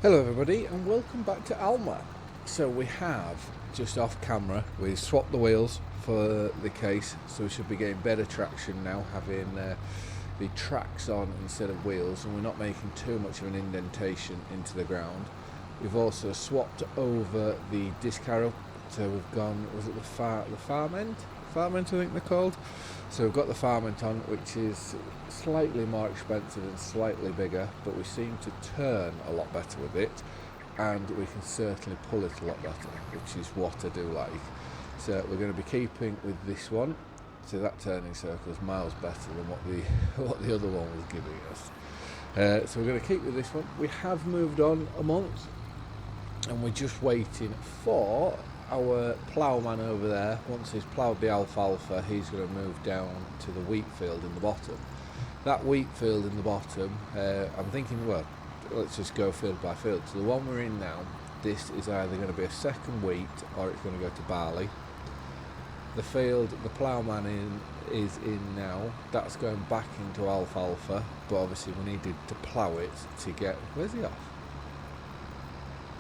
Hello everybody and welcome back to Alma. So we have, just off camera, we swapped the wheels for the case, so we should be getting better traction now, having the tracks on instead of wheels, and we're not making too much of an indentation into the ground. We've also swapped over the disc harrow, so we've gone, was it the farm end? Farm end I think they're called. So we've got the farm end on, which is slightly more expensive and slightly bigger, but we seem to turn a lot better with it, and we can certainly pull it a lot better, which is what I do like. So we're going to be keeping with this one. So that turning circle is miles better than what the other one was giving us. So we're going to keep with this one. We have moved on a month, and we're just waiting for our ploughman over there. Once he's ploughed the alfalfa, he's going to move down to the wheat field in the bottom. That wheat field in the bottom, I'm thinking, well, let's just go field by field. So the one we're in now, this is either going to be a second wheat or it's going to go to barley. The field the ploughman is in now, that's going back into alfalfa, but obviously we needed to plough it to get, where's he off?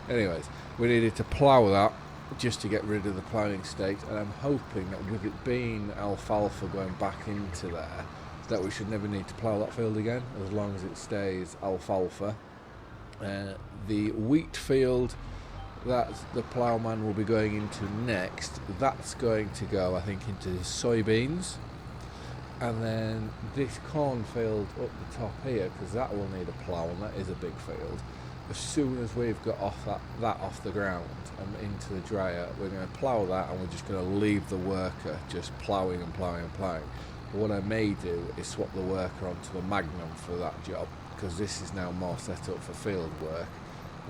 Anyways, we needed to plough that just to get rid of the ploughing state, and I'm hoping that with it being alfalfa going back into there, that we should never need to plough that field again, as long as it stays alfalfa. The wheat field that the ploughman will be going into next, that's going to go, I think, into soybeans. And then this cornfield up the top here, because that will need a plough, and that is a big field. As soon as we've got that off the ground and into the dryer, we're going to plough that, and we're just going to leave the worker just ploughing and ploughing and ploughing. But what I may do is swap the worker onto the Magnum for that job, because this is now more set up for field work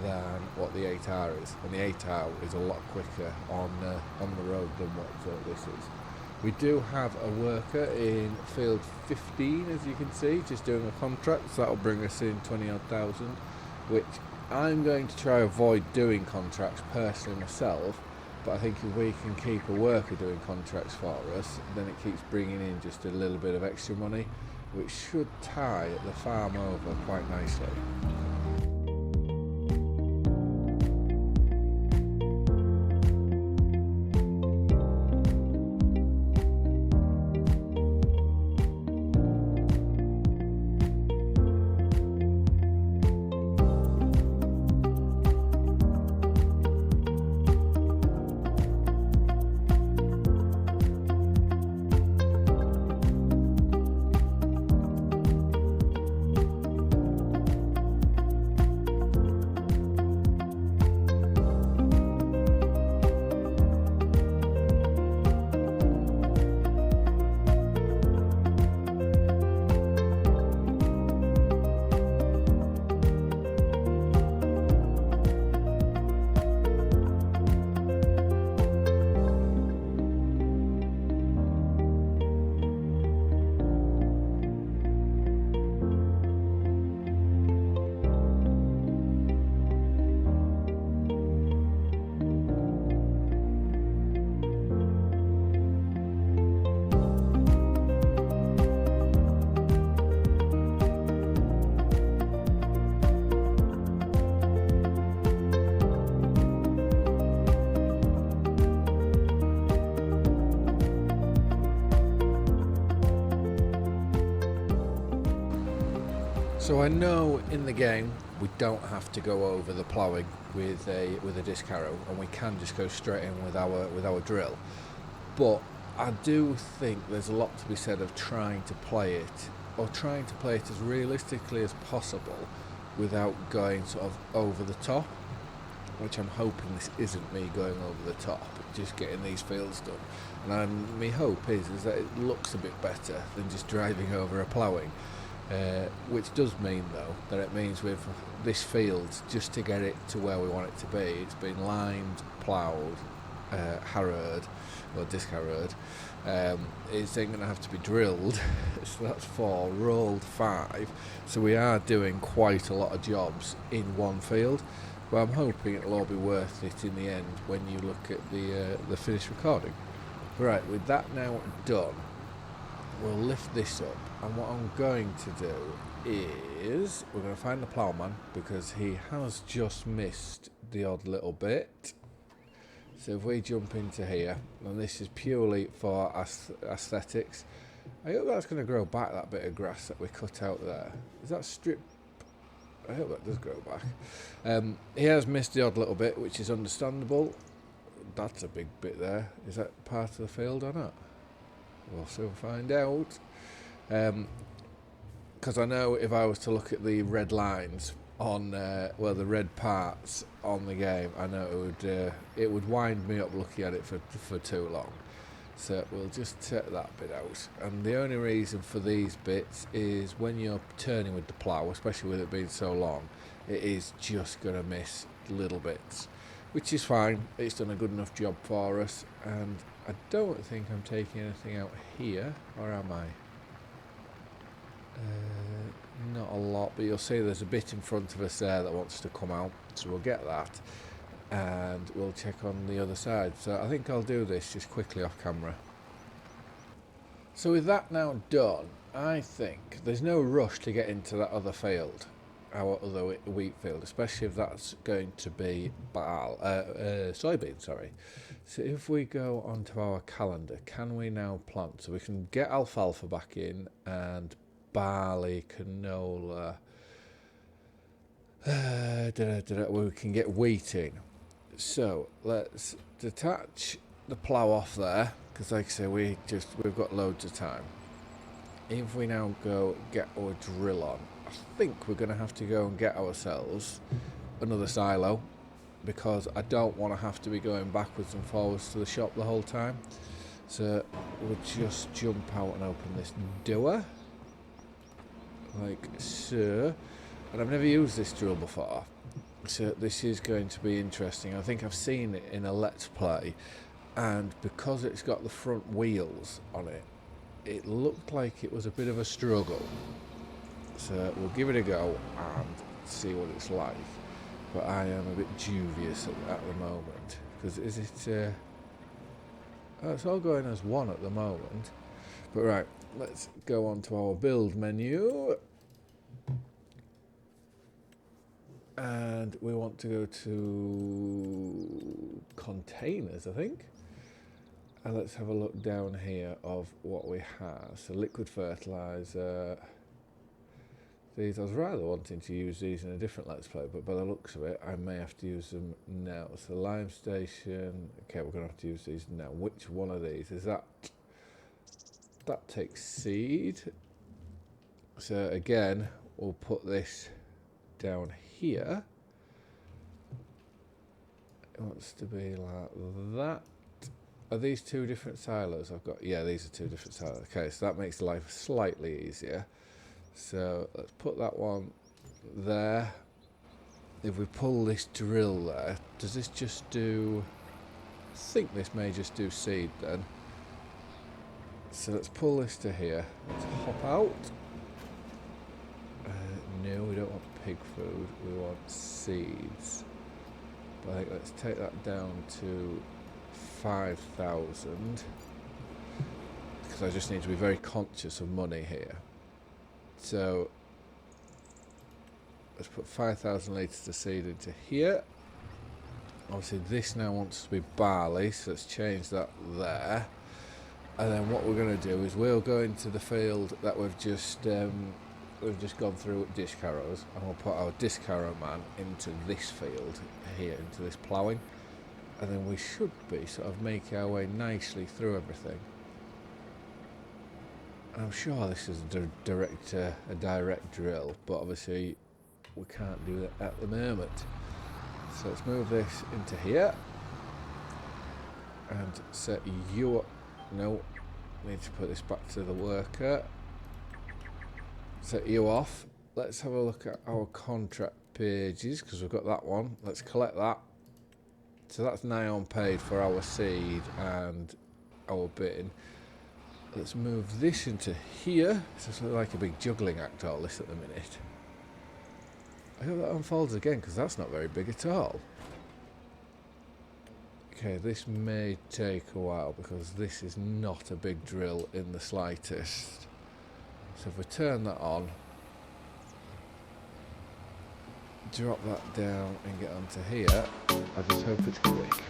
than what the 8R is, and the 8R is a lot quicker on the road than what this is. We do have a worker in field 15, as you can see, just doing a contract, so that'll bring us in 20-odd thousand, which I'm going to try avoid doing contracts personally myself, but I think if we can keep a worker doing contracts for us, then it keeps bringing in just a little bit of extra money, which should tie the farm over quite nicely. So I know in the game we don't have to go over the ploughing with a disc harrow, and we can just go straight in with our drill. But I do think there's a lot to be said of trying to play it as realistically as possible without going sort of over the top, which I'm hoping this isn't me going over the top, just getting these fields done. And my hope is that it looks a bit better than just driving over a ploughing. Which does mean, though, that it means with this field, just to get it to where we want it to be, it's been limed, ploughed, harrowed, or disc harrowed. It's then going to have to be drilled, so that's 4, rolled 5. So we are doing quite a lot of jobs in one field, but I'm hoping it'll all be worth it in the end when you look at the finished recording. Right, with that now done, we'll lift this up, and what I'm going to do is we're going to find the ploughman because he has just missed the odd little bit. So if we jump into here, and this is purely for aesthetics, I hope that's going to grow back, that bit of grass that we cut out there. Is that strip? I hope that does grow back. He has missed the odd little bit, which is understandable. That's a big bit there. Is that part of the field or not? We'll soon find out. Because I know if I was to look at the red lines on, the red parts on the game, I know it would wind me up looking at it for too long. So we'll just take that bit out. And the only reason for these bits is when you're turning with the plough, especially with it being so long, it is just going to miss little bits, which is fine. It's done a good enough job for us. And I don't think I'm taking anything out here, or am I? Not a lot, but you'll see there's a bit in front of us there that wants to come out, so we'll get that and we'll check on the other side. So I think I'll do this just quickly off camera. So with that now done, I think there's no rush to get into that other field, our other wheat field, especially if that's going to be soybean, sorry. So if we go onto our calendar, can we now plant? So we can get alfalfa back in and barley, canola, we can get wheat in. So let's detach the plough off there, because like I say, we've got loads of time. If we now go get our drill on, I think we're going to have to go and get ourselves another silo, because I don't want to have to be going backwards and forwards to the shop the whole time. So we'll just jump out and open this door like so. And I've never used this drill before, so this is going to be interesting. I think I've seen it in a Let's Play, and because it's got the front wheels on it, it looked like it was a bit of a struggle. So we'll give it a go and see what it's like. But I am a bit dubious at the moment, because is it... oh, it's all going as one at the moment. But right, let's go on to our build menu. And we want to go to containers, I think. And let's have a look down here of what we have. So liquid fertilizer. These, I was rather wanting to use these in a different Let's Play, but by the looks of it, I may have to use them now. So lime station. Okay, we're going to have to use these now. Which one of these? Is that... that takes seed. So again, we'll put this down here. It wants to be like that. Are these two different silos I've got? Yeah, these are two different silos. Okay, so that makes life slightly easier. So let's put that one there. If we pull this drill there, does this just do... I think this may just do seed then. So let's pull this to here. Let's hop out. No, we don't want pig food, we want seeds. But I think let's take that down to 5,000, because I just need to be very conscious of money here. So let's put 5,000 litres of seed into here. Obviously this now wants to be barley, so let's change that there. And then what we're going to do is we'll go into the field that we've just gone through with disc harrows, and we'll put our disc harrow man into this field here, into this ploughing, and then we should be sort of making our way nicely through everything. And I'm sure this is a direct drill, but obviously we can't do that at the moment. So let's move this into here and set you up. No, need to put this back to the worker. Set you off. Let's have a look at our contract pages, because we've got that one. Let's collect that. So that's nigh on paid for our seed and our bin. Let's move this into here. It's sort of like a big juggling act, all this at the minute. I hope that unfolds again, because that's not very big at all. Okay, this may take a while, because this is not a big drill in the slightest. So if we turn that on, drop that down and get onto here. I just hope it's quick.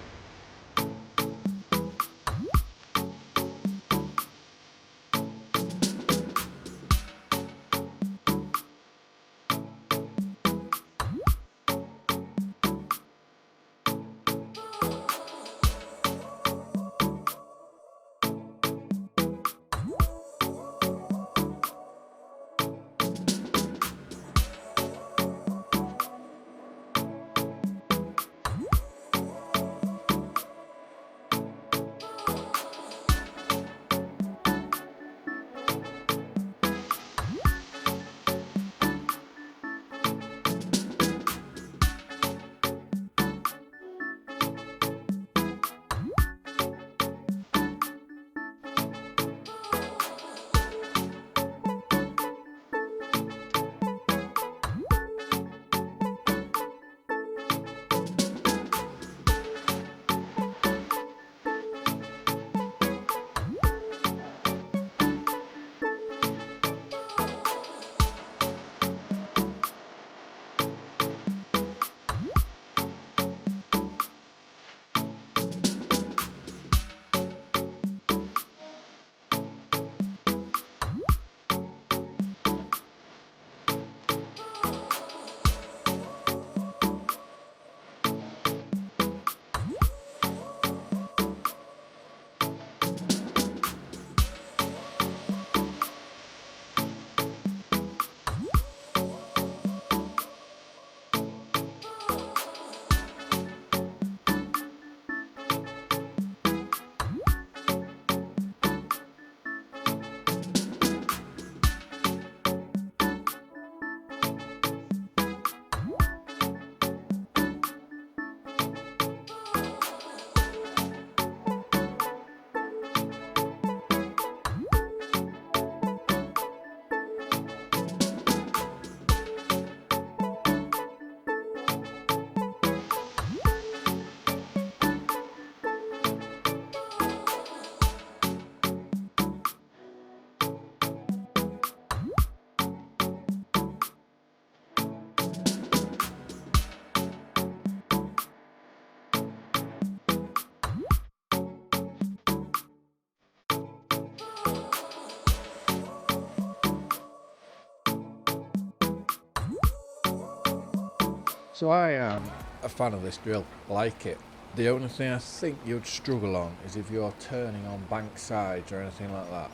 So I am a fan of this drill, I like it. The only thing I think you'd struggle on is if you're turning on bank sides or anything like that.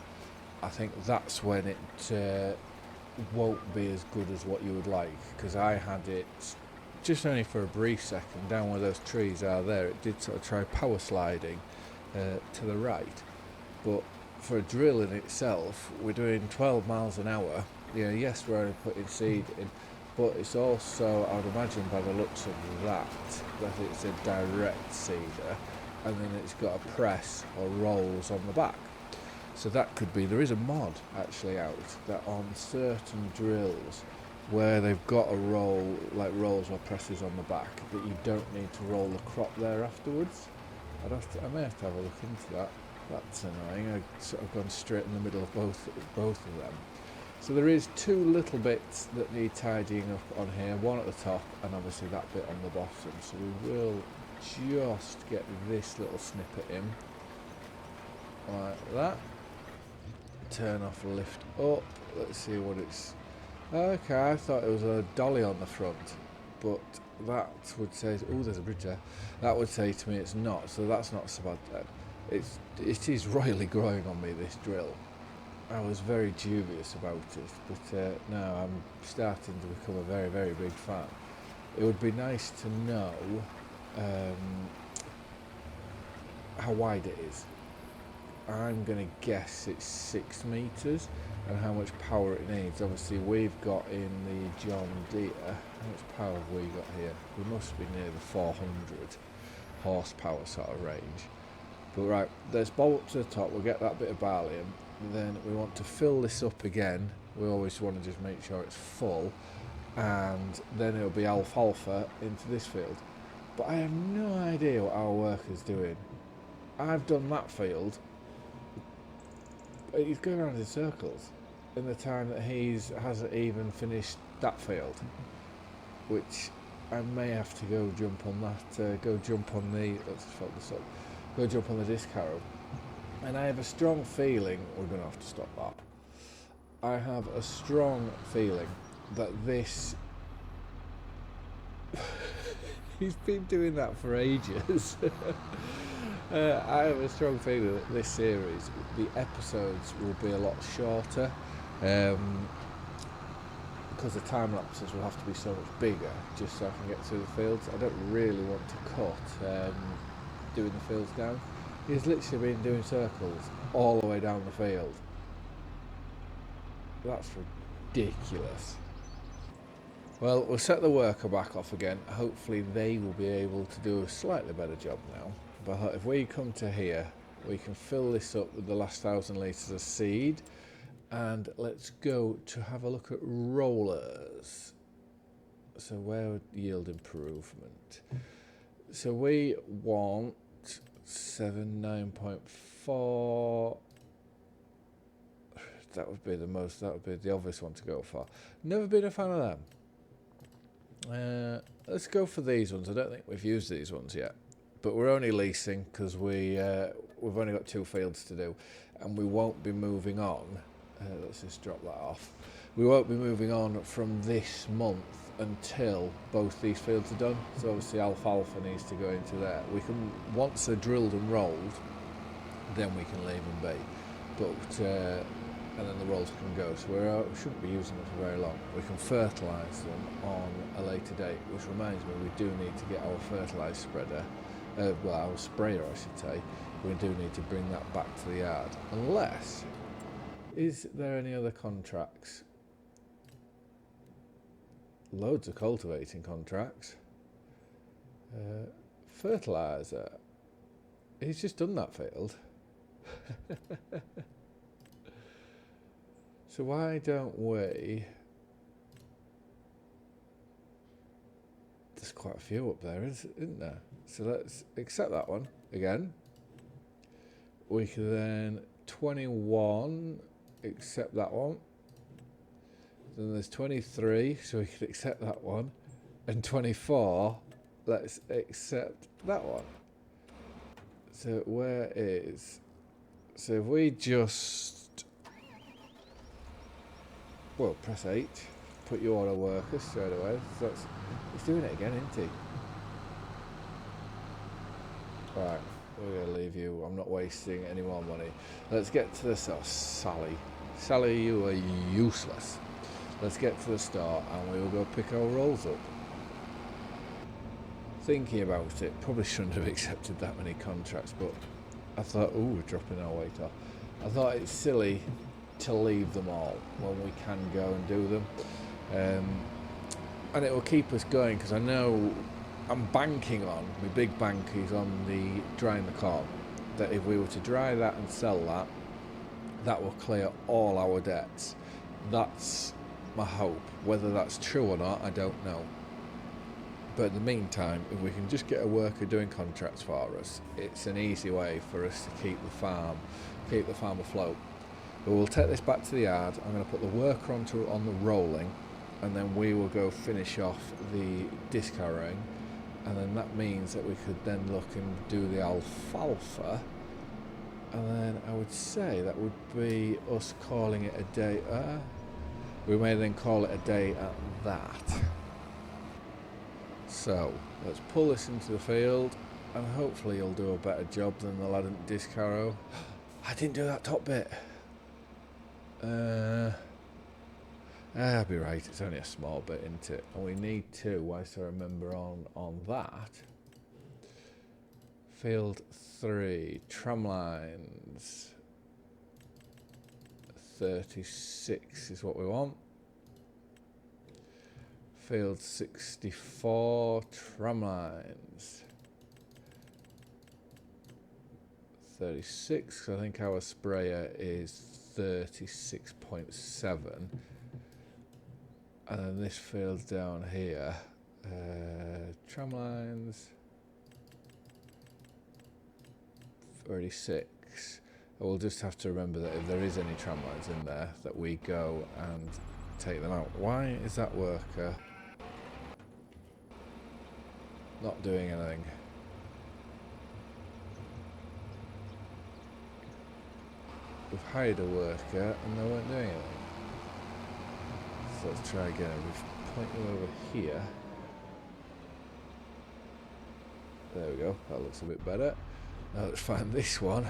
I think that's when it won't be as good as what you would like, because I had it just only for a brief second down where those trees are there. It did sort of try power sliding to the right, but for a drill in itself, we're doing 12 miles an hour. Yes, we're only putting seed in, but it's also, I would imagine by the looks of that it's a direct seeder, and then it's got a press or rolls on the back. So that could be, there is a mod actually out that on certain drills where they've got a roll, like rolls or presses on the back, that you don't need to roll the crop there afterwards. I may have to have a look into that. That's annoying. I've sort of gone straight in the middle of both of them. So there is two little bits that need tidying up on here, one at the top and obviously that bit on the bottom. So we will just get this little snippet in, like that. Turn off, lift up. Let's see what it's... Okay, I thought it was a dolly on the front, but that would say... Oh, there's a bridge there. That would say to me it's not, so that's not so bad. It is royally growing on me, this drill. I was very dubious about it, but now I'm starting to become a very, very big fan. It would be nice to know how wide it is. I'm going to guess it's 6 metres, and how much power it needs. Obviously we've got in the John Deere, how much power have we got here? We must be near the 400 horsepower sort of range. But right, there's bolt to the top, we'll get that bit of barley in. Then we want to fill this up again. We always want to just make sure it's full, and then it'll be alfalfa into this field. But I have no idea what our worker's doing. I've done that field. He's going around in circles in the time that he hasn't even finished that field. which I may have to go jump on that, go jump on the, let's fold this up, go jump on the disc harrow. And I have a strong feeling, we're going to have to stop that. I have a strong feeling that this, he's been doing that for ages. I have a strong feeling that this series, the episodes will be a lot shorter. Because the time lapses will have to be so much bigger just so I can get through the fields. I don't really want to cut doing the fields down. He's literally been doing circles all the way down the field. That's ridiculous. Well, we'll set the worker back off again. Hopefully they will be able to do a slightly better job now. But if we come to here, we can fill this up with the last 1,000 litres of seed. And let's go to have a look at rollers. So where would yield improvement? So we want 9.4. That would be the most, that would be the obvious one to go for. Never been a fan of them. Let's go for these ones. I don't think we've used these ones yet. But we're only leasing because we've only got 2 fields to do. And we won't be moving on. Let's just drop that off. We won't be moving on from this month until both these fields are done. So obviously alfalfa needs to go into there. We can, once they're drilled and rolled, then we can leave them be. But and then the rolls can go. So we shouldn't be using them for very long. We can fertilise them on a later date, which reminds me we do need to get our fertiliser spreader, well, our sprayer I should say. We do need to bring that back to the yard, unless. Is there any other contracts? Loads of cultivating contracts. Fertiliser. He's just done that field. So why don't we... There's quite a few up there, isn't there? So let's accept that one again. We can then 21... accept that one. Then there's 23, so we could accept that one. And 24, let's accept that one. So where is... So if we just... Well, press H, put you on a worker straight away. So he's doing it again, isn't he? Right, we're going to leave you. I'm not wasting any more money. Let's get to the store. Sally, you are useless. Let's get to the store and we will go pick our rolls up. Thinking about it, probably shouldn't have accepted that many contracts, but I thought, oh, we're dropping our weight off. I thought it's silly to leave them all when we can go and do them. And it will keep us going, because I know I'm banking on, my big bank is on the drying the corn, that if we were to dry that and sell that, that will clear all our debts. That's my hope. Whether that's true or not, I don't know. But in the meantime, if we can just get a worker doing contracts for us, it's an easy way for us to keep the farm afloat. But we'll take this back to the yard. I'm going to put the worker on the rolling, and then we will go finish off the disc harrowing, and then that means that we could then look and do the alfalfa. And then I would say that would be us calling it a day. We may then call it a day at that. So let's pull this into the field, and hopefully you'll do a better job than the lad at disc harrow. I didn't do that top bit. I'll be right, it's only a small bit, isn't it? And we need to, whilst I remember on that. Field 3, tram lines. 36 is what we want. Field 64, tram lines. 36, I think our sprayer is 36.7. And then this field down here, tram lines, 36. We'll just have to remember that if there is any tram lines in there, that we go and take them out. Why is that worker? not doing anything. We've hired a worker and they weren't doing anything. So let's try again. We've pointed over here. There we go, that looks a bit better. Now let's find this one.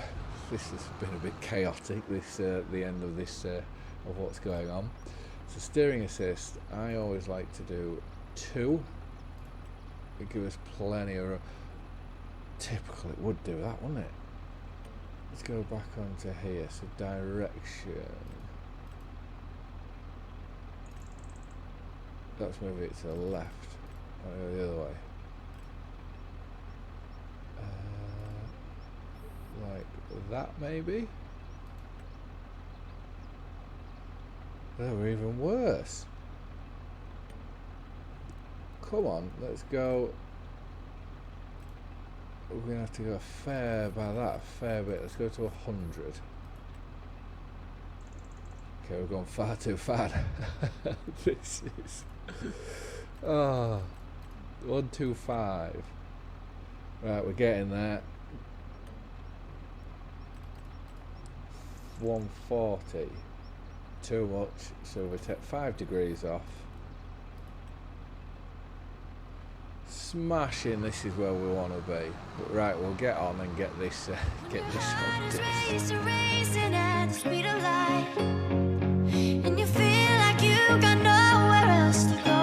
This has been a bit chaotic, this the end of this of what's going on. So steering assist, I always like to do 2. It gives us plenty of typical, it would do that, wouldn't it? Let's go back onto here, so direction. Let's move it to the left. I'll go the other way. Like that maybe? They were even worse. Come on, let's go. We're gonna have to go a fair bit. Let's go to 100. Okay, we've gone far too far. This is 125. Right, we're getting there. 140. Too much, so we take 5 degrees off. Smashing, this is where we want to be. But right, we'll get on and get this on disc. Racing at the speed of light, and you feel like you got nowhere else to go.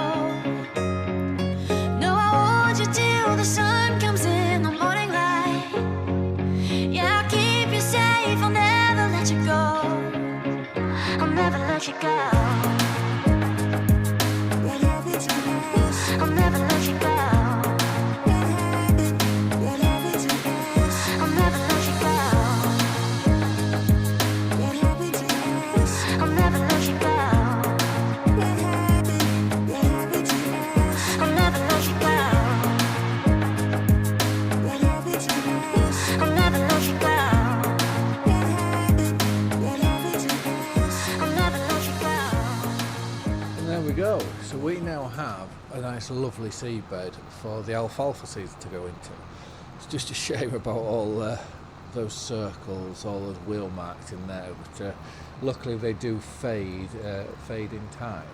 No, I want you till the sun comes in the morning light. Yeah, I'll keep you safe, I'll never let you go. I'll never let you go. I'll never let you go. So we now have a nice lovely seedbed for the alfalfa seeds to go into. It's just a shame about all those circles, all those wheel marks in there, but luckily they do fade in time.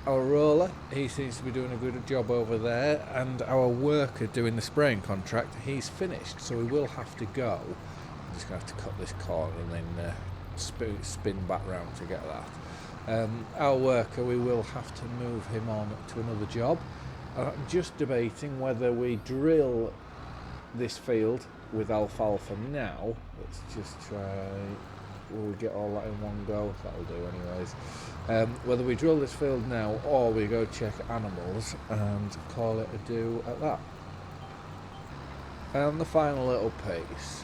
Our roller, he seems to be doing a good job over there, and our worker doing the spraying contract, he's finished, so we will have to go. I'm just going to have to cut this corner and then spin back round to get that. Our worker, we will have to move him on to another job. I'm just debating whether we drill this field with alfalfa now. Let's just try, will we get all that in one go? That'll do anyways. Whether we drill this field now or we go check animals and call it a do at that. And the final little piece.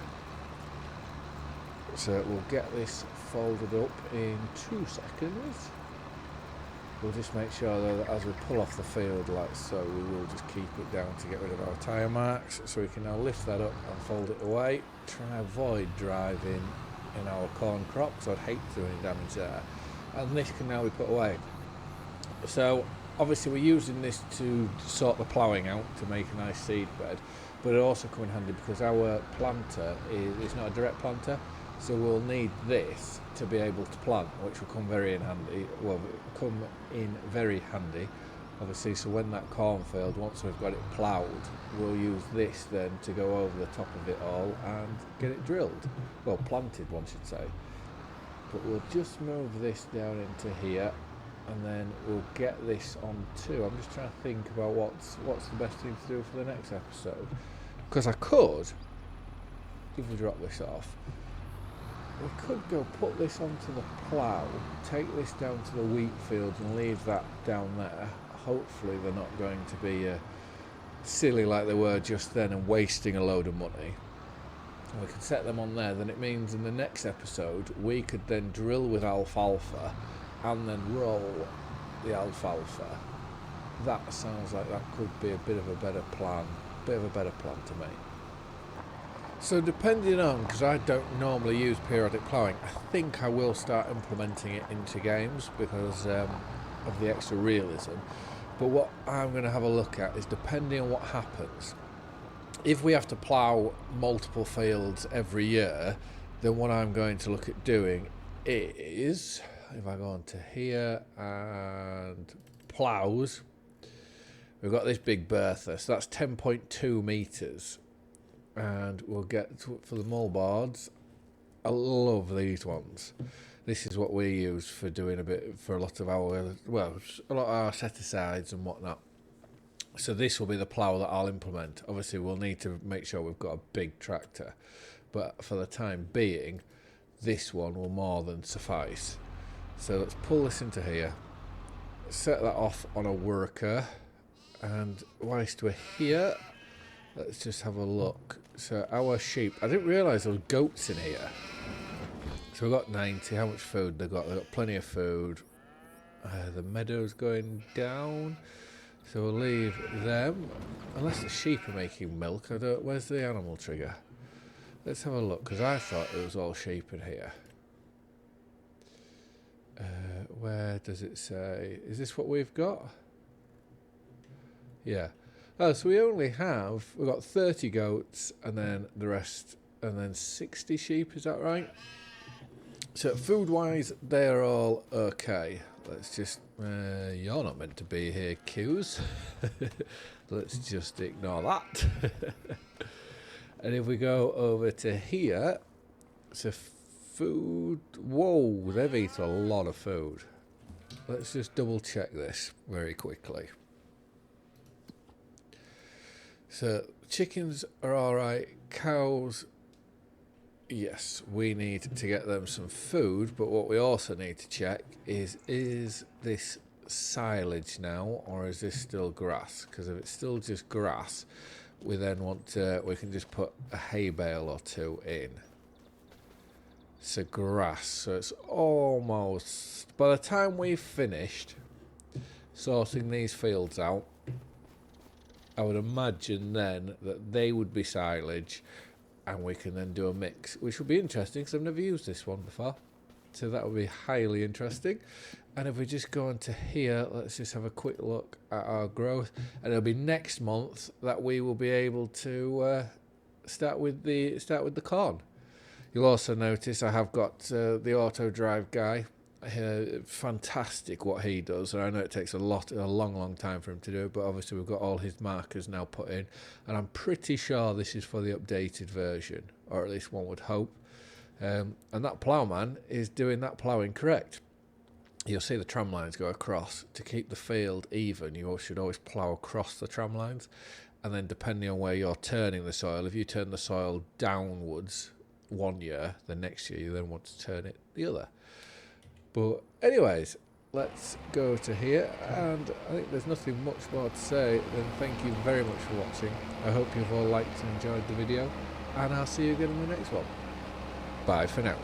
So we'll get this folded up in 2 seconds. We'll just make sure that as we pull off the field like so, we will just keep it down to get rid of our tyre marks, so we can now lift that up and fold it away. Try and avoid driving in our corn crop, so I'd hate to do any damage there. And this can now be put away. So obviously we're using this to sort the ploughing out to make a nice seed bed, but it also come in handy because our planter is not a direct planter. So we'll need this to be able to plant, which will come very in handy. Well, come in very handy, obviously. So when that cornfield, once we've got it ploughed, we'll use this then to go over the top of it all and get it drilled. Well, planted, one should say. But we'll just move this down into here, and then we'll get this on too. I'm just trying to think about what's the best thing to do for the next episode. Because I could, if we drop this off, we could go put this onto the plough, take this down to the wheat fields and leave that down there. Hopefully they're not going to be silly like they were just then and wasting a load of money. And we could set them on there, then it means in the next episode we could then drill with alfalfa and then roll the alfalfa. That sounds like that could be a bit of a better plan to me. So depending on, because I don't normally use periodic ploughing, I think I will start implementing it into games because of the extra realism. But what I'm going to have a look at is, depending on what happens, if we have to plough multiple fields every year, then what I'm going to look at doing is, if I go on to here and ploughs, we've got this big Bertha, so that's 10.2 metres, and we'll get to, for the mullboards, I love these ones. This is what we use for doing for a lot of our, well, a lot of our set-asides and whatnot. So this will be the plough that I'll implement. Obviously, we'll need to make sure we've got a big tractor, but for the time being, this one will more than suffice. So let's pull this into here, set that off on a worker, and whilst we're here, let's just have a look. So our sheep, I didn't realise there were goats in here. So we've got 90, how much food they've got? They've got plenty of food. The meadow's going down, so we'll leave them, unless the sheep are making milk. Where's the animal trigger? Let's have a look, because I thought it was all sheep in here. Where does it say? Is this what we've got? Yeah. Oh, so we've got 30 goats, and then the rest, and then 60 sheep, is that right? So food-wise, they're all okay. Let's just, you're not meant to be here, cues. Let's just ignore that. And if we go over to here, so food, whoa, they've eaten a lot of food. Let's just double check this very quickly. So chickens are all right, cows, yes, we need to get them some food, but what we also need to check is this silage now, or is this still grass? Because if it's still just grass, we then we can just put a hay bale or two in. So grass, so it's almost, by the time we've finished sorting these fields out, I would imagine then that they would be silage, and we can then do a mix, which will be interesting because I've never used this one before. So that would be highly interesting. And if we just go into here, let's just have a quick look at our growth. And it'll be next month that we will be able to start with the corn. You'll also notice I have got the auto drive guy. Fantastic what he does, and I know it takes a long time for him to do it, but obviously we've got all his markers now put in, and I'm pretty sure this is for the updated version, or at least one would hope. And that ploughman is doing that ploughing correct. You'll see the tram lines go across. To keep the field even, you should always plough across the tram lines, and then depending on where you're turning the soil, if you turn the soil downwards one year, the next year you then want to turn it the other. But anyways, let's go to here, and I think there's nothing much more to say than thank you very much for watching. I hope you've all liked and enjoyed the video, and I'll see you again in the next one. Bye for now.